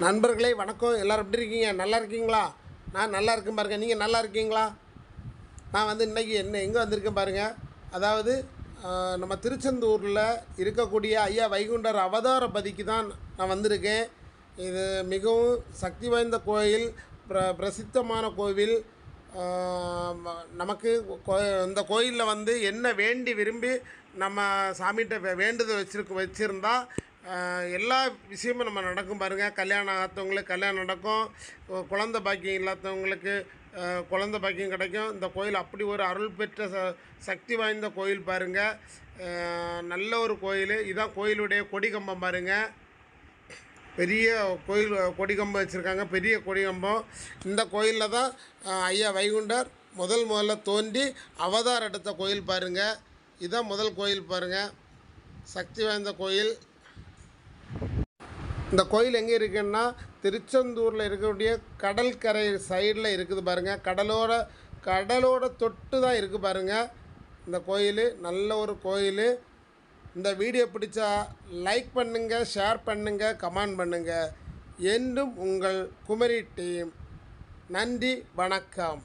நண்பர்களே வணக்கம். எல்லோரும் எப்படி இருக்கீங்க? நல்லா இருக்கீங்களா? நான் நல்லா இருக்கேன் பாருங்கள். நீங்கள் நல்லா இருக்கீங்களா? நான் இன்றைக்கி எங்கே வந்திருக்கேன் பாருங்கள். அதாவது நம்ம திருச்செந்தூரில் இருக்கக்கூடிய ஐயா வைகுண்டர் அவதார பதிக்கு தான் நான் வந்திருக்கேன். இது மிகவும் சக்தி வாய்ந்த கோயில், பிரசித்தமான கோவில். நமக்கு இந்த கோயிலில் என்ன வேண்டி விரும்பி நம்ம சாமிகிட்ட வேண்டுதல் வச்சுருந்தா எல்லா விஷயமும் நம்ம நடக்கும் பாருங்கள். கல்யாணம் ஆகாதவங்களுக்கு கல்யாணம் நடக்கும், குழந்தை பாக்கியம் இல்லாதவங்களுக்கு குழந்தை பாக்கியம் கிடைக்கும். இந்த கோயில் அப்படி ஒரு அருள் பெற்ற சக்தி வாய்ந்த கோயில் பாருங்கள். நல்ல ஒரு கோயில். இதுதான் கோயிலுடைய கொடிக்கம்பம் பாருங்கள். பெரிய கோயில் கொடிக்கம்பம் வச்சுருக்காங்க, பெரிய கொடிக்கம்பம். இந்த கோயிலில் தான் ஐயா வைகுண்டர் முதல்ல தோன்றி அவதாரம் எடுத்த கோயில் பாருங்கள். இதுதான் முதல் கோயில் பாருங்கள், சக்தி வாய்ந்த கோயில். இந்த கோயில் எங்கே இருக்குன்னா திருச்செந்தூரில் இருக்கக்கூடிய கடற்கரை சைடில் இருக்குது பாருங்கள். கடலோட தொட்டு தான் இருக்குது பாருங்கள் இந்த கோயில். நல்ல ஒரு கோயில். இந்த வீடியோ பிடிச்சா லைக் பண்ணுங்கள், ஷேர் பண்ணுங்கள், கமெண்ட் பண்ணுங்கள். என்றும் உங்கள் குமரி டீம். நன்றி, வணக்கம்.